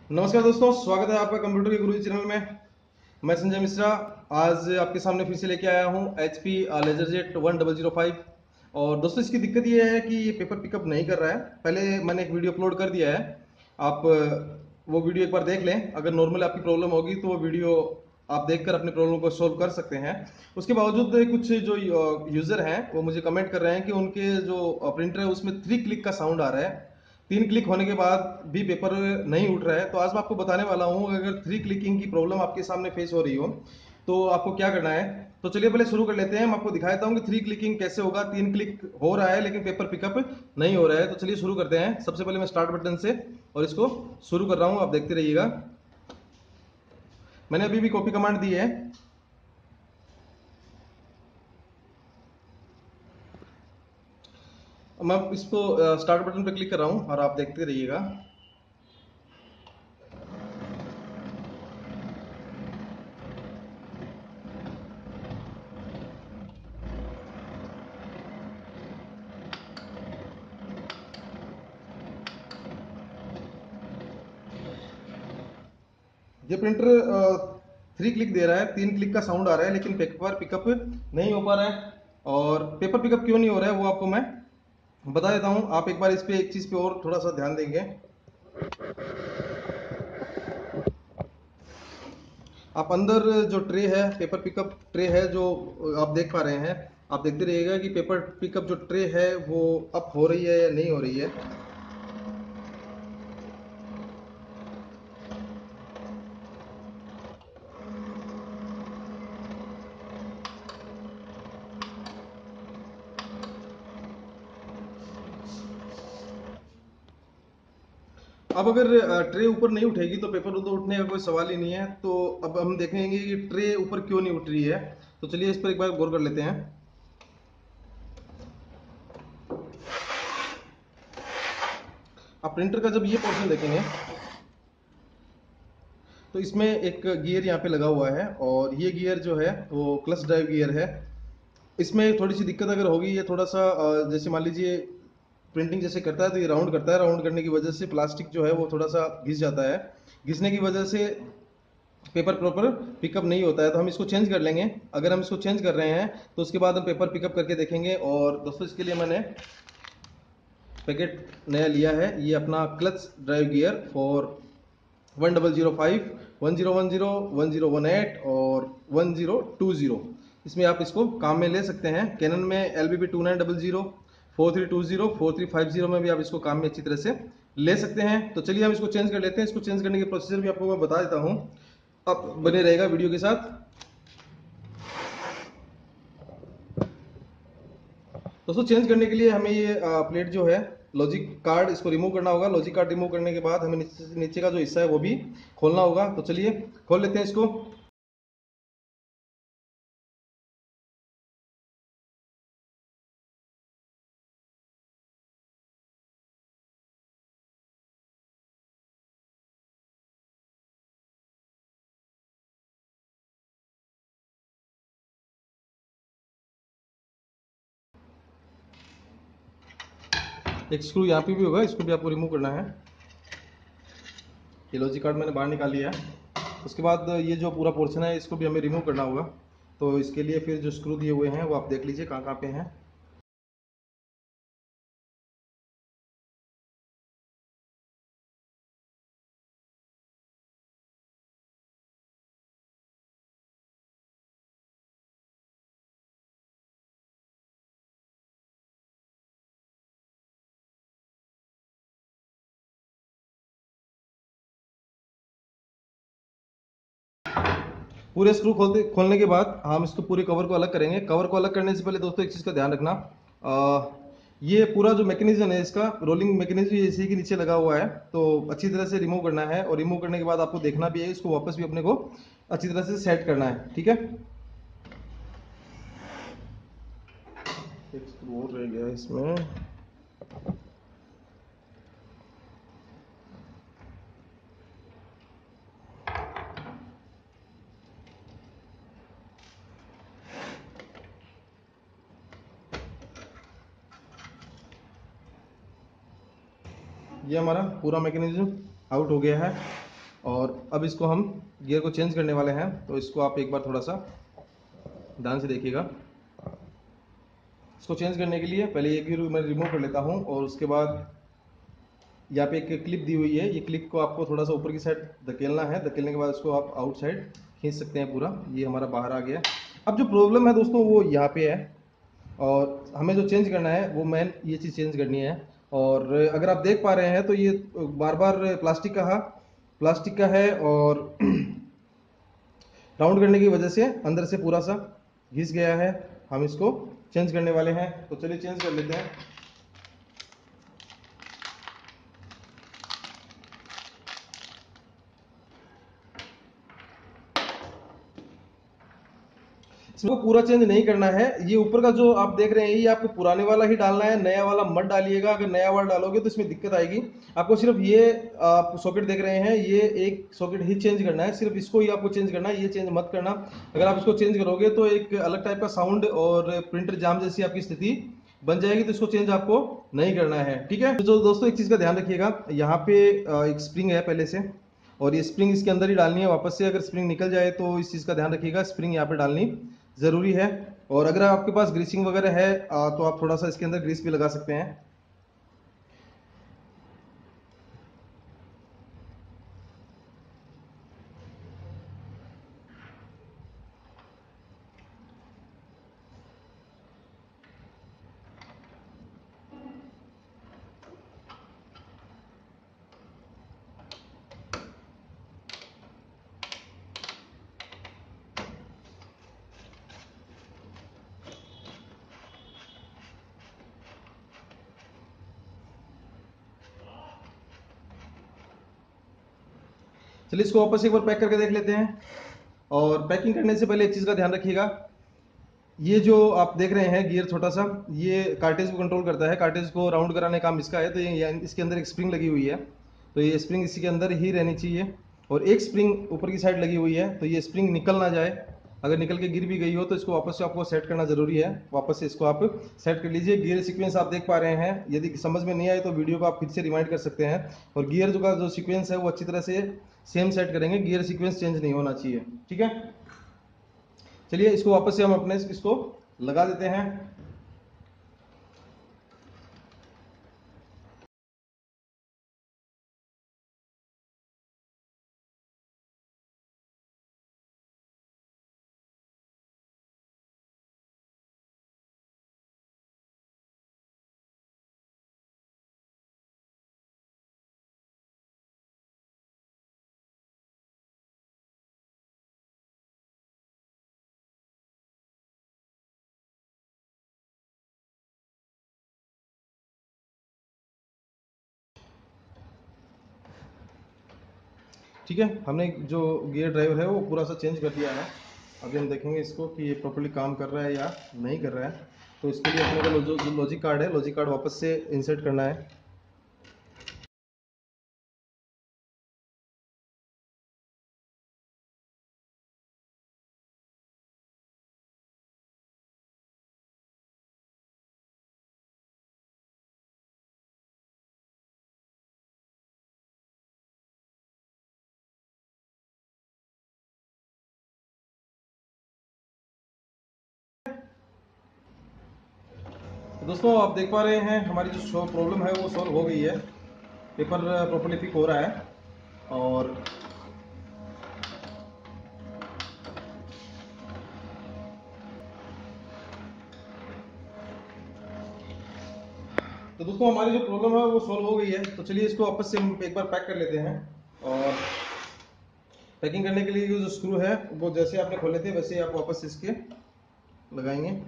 नमस्कार दोस्तों, स्वागत है आपका कंप्यूटर के गुरुजी चैनल में। मैं संजय मिश्रा आज आपके सामने फिर से लेके आया हूँ HP लेजरजेट 1005। और दोस्तों, इसकी दिक्कत ये है कि ये पेपर पिकअप नहीं कर रहा है। पहले मैंने एक वीडियो अपलोड कर दिया है, आप वो वीडियो एक बार देख लें। अगर नॉर्मल आपकी प्रॉब्लम होगी तो वो वीडियो आप देखकर अपनी प्रॉब्लम को सॉल्व कर सकते हैं। उसके बावजूद कुछ जो यूज़र हैं वो मुझे कमेंट कर रहे हैं कि उनके जो प्रिंटर है उसमें 3 क्लिक का साउंड आ रहा है। 3 क्लिक होने के बाद भी पेपर नहीं उठ रहा है। तो आज मैं आपको बताने वाला हूँ, अगर 3 क्लिकिंग की प्रॉब्लम आपके सामने फेस हो रही हो तो आपको क्या करना है। तो चलिए पहले शुरू कर लेते हैं। मैं आपको दिखा देता हूँ कि 3 क्लिकिंग कैसे होगा। 3 क्लिक हो रहा है लेकिन पेपर पिकअप नहीं हो रहा है। तो चलिए शुरू करते हैं। सबसे पहले मैं स्टार्ट बटन से और इसको शुरू कर रहा हूँ, आप देखते रहिएगा। मैंने अभी भी कॉपी कमांड दी है। मैं इसको स्टार्ट बटन पर क्लिक कर रहा हूँ और आप देखते रहिएगा। ये प्रिंटर 3 क्लिक दे रहा है, 3 क्लिक का साउंड आ रहा है लेकिन पेपर पिकअप नहीं हो पा रहा है। और पेपर पिकअप क्यों नहीं हो रहा है वो आपको मैं बता देता हूँ। आप एक बार इस पे एक चीज़ पे और थोड़ा सा ध्यान देंगे। आप अंदर जो ट्रे है, पेपर पिकअप ट्रे है जो आप देख पा रहे हैं, आप देखते रहिएगा कि पेपर पिकअप जो ट्रे है वो अप हो रही है या नहीं हो रही है। अब अगर ट्रे ऊपर नहीं उठेगी तो पेपर तो उठने का कोई सवाल ही नहीं है। तो अब हम देखेंगे कि ट्रे ऊपर क्यों नहीं उठ रही है। तो चलिए इस पर एक बार गौर कर लेते हैं। आप प्रिंटर का जब ये पोर्शन देखेंगे तो इसमें एक गियर यहाँ पे लगा हुआ है और ये गियर जो है वो क्लच ड्राइव गियर है। इसमें थोड़ी सी दिक्कत अगर होगी, ये थोड़ा सा जैसे मान लीजिए प्रिंटिंग जैसे करता है तो ये राउंड करता है। राउंड करने की वजह से प्लास्टिक जो है वो थोड़ा सा घिस जाता है। घिसने की वजह से पेपर प्रॉपर पिकअप नहीं होता है। तो हम इसको चेंज कर लेंगे। अगर हम इसको चेंज कर रहे हैं तो उसके बाद हम पेपर पिकअप करके देखेंगे। और दोस्तों, इसके लिए मैंने पैकेट नया लिया है, ये अपना क्लच ड्राइव गियर फॉर 1005, 1010, 1018 और 1020। इसमें आप इसको काम में ले सकते हैं। कैनन में LBB2900, 4320, 4350 में भी आप इसको काम में अच्छी तरह से ले सकते हैं। तो चलिए हम इसको चेंज कर लेते हैं। इसको चेंज करने की प्रोसीजर भी आपको मैं बता देता हूँ, आप बने रहेगा वीडियो के साथ। दोस्तों, चेंज करने के लिए हमें ये प्लेट जो है लॉजिक कार्ड, इसको रिमूव करना होगा। लॉजिक कार्ड रिमूव करने के बाद हमें नीचे का जो हिस्सा है वो भी खोलना होगा। तो चलिए खोल लेते हैं इसको। एक स्क्रू यहाँ पे भी होगा, इसको भी आपको रिमूव करना है। ये लॉजिक कार्ड मैंने बाहर निकाल लिया है। उसके बाद ये जो पूरा पोर्शन है इसको भी हमें रिमूव करना होगा। तो इसके लिए फिर जो स्क्रू दिए हुए हैं वो आप देख लीजिए कहाँ कहाँ पे हैं। पूरे स्क्रू खोलने के बाद हम इसको पूरे कवर को अलग करेंगे। कवर को अलग करने से पहले दोस्तों एक चीज़ का ध्यान रखना, ये पूरा जो मैकेनिज्म है इसका, रोलिंग मैकेनिज्म इसी के नीचे लगा हुआ है। तो अच्छी तरह से रिमूव करना है और रिमूव करने के बाद आपको देखना भी है, इसको वापस भी अपने को अच्छी तरह से सेट करना है। ठीक है, एक स्क्रू और रह गया इसमें। ये हमारा पूरा मैकेनिज्म आउट हो गया है। और अब इसको हम गियर को चेंज करने वाले हैं, तो इसको आप एक बार थोड़ा सा ध्यान से देखिएगा। इसको चेंज करने के लिए पहले ये गियर मैं रिमूव कर लेता हूँ, और उसके बाद यहाँ पे एक क्लिप दी हुई है, ये क्लिप को आपको थोड़ा सा ऊपर की साइड धकेलना है। धकेलने के बाद इसको आप आउट साइड खींच सकते हैं पूरा, ये हमारा बाहर आ गया। अब जो प्रॉब्लम है दोस्तों वो यहाँ पे है, और हमें जो चेंज करना है वो मेन ये चीज़ चेंज करनी है। और अगर आप देख पा रहे हैं तो ये बार बार प्लास्टिक का है, और राउंड करने की वजह से अंदर से पूरा सा घिस गया है। हम इसको चेंज करने वाले हैं, तो चलिए चेंज कर लेते हैं। इसको पूरा चेंज नहीं करना है, ये ऊपर का जो आप देख रहे हैं ये आपको पुराने वाला ही डालना है, नया वाला मत डालिएगा। अगर नया वाला डालोगे तो इसमें दिक्कत आएगी। आपको सिर्फ ये आप सॉकेट देख रहे हैं, ये एक सॉकेट ही चेंज करना है, सिर्फ इसको ही आपको चेंज करना है, ये चेंज मत करना। अगर आप इसको चेंज करोगे तो एक अलग टाइप का साउंड और प्रिंटर जाम जैसी आपकी स्थिति बन जाएगी, तो इसको चेंज आपको नहीं करना है, ठीक है। तो दोस्तों एक चीज का ध्यान रखिएगा, यहाँ पे एक स्प्रिंग है पहले से, और ये स्प्रिंग इसके अंदर ही डालनी है वापस से। अगर स्प्रिंग निकल जाए तो इस चीज़ का ध्यान रखिएगा, स्प्रिंग यहाँ पे डालनी ज़रूरी है। और अगर आपके पास ग्रीसिंग वगैरह है तो आप थोड़ा सा इसके अंदर ग्रीस भी लगा सकते हैं। चलिए इसको वापस एक बार पैक करके देख लेते हैं। और पैकिंग करने से पहले एक चीज़ का ध्यान रखिएगा, ये जो आप देख रहे हैं गियर छोटा सा, ये कार्टेज को कंट्रोल करता है, कार्टेज को राउंड कराने का काम इसका है। तो ये इसके अंदर एक स्प्रिंग लगी हुई है, तो ये स्प्रिंग इसी के अंदर ही रहनी चाहिए। और एक स्प्रिंग ऊपर की साइड लगी हुई है, तो ये स्प्रिंग निकल ना जाए। अगर निकल के गिर भी गई हो तो इसको वापस से आपको सेट करना जरूरी है। वापस से इसको आप सेट कर लीजिए। गियर सीक्वेंस आप देख पा रहे हैं, यदि समझ में नहीं आए तो वीडियो को आप फिर से रिमाइंड कर सकते हैं। और गियर जो का जो सीक्वेंस है वो अच्छी तरह से सेम सेट करेंगे, गियर सीक्वेंस चेंज नहीं होना चाहिए, ठीक है। चलिए इसको वापस से हम अपने इसको लगा देते हैं। ठीक है, हमने जो गियर ड्राइवर है वो पूरा सा चेंज कर दिया है। अभी हम देखेंगे इसको कि ये प्रॉपर्ली काम कर रहा है या नहीं कर रहा है। तो इसके लिए अपने को जो लॉजिक कार्ड है, लॉजिक कार्ड वापस से इंसर्ट करना है। तो दोस्तों आप देख पा रहे हैं हमारी जो प्रॉब्लम है वो सॉल्व हो गई है। पेपर प्रॉपर्ली फिट हो रहा है। और तो दोस्तों हमारी जो प्रॉब्लम है वो सॉल्व हो गई है। तो चलिए इसको वापस से हम एक बार पैक कर लेते हैं। और पैकिंग करने के लिए जो स्क्रू है वो जैसे आपने खोले थे वैसे आप वापस इसके लगाएंगे।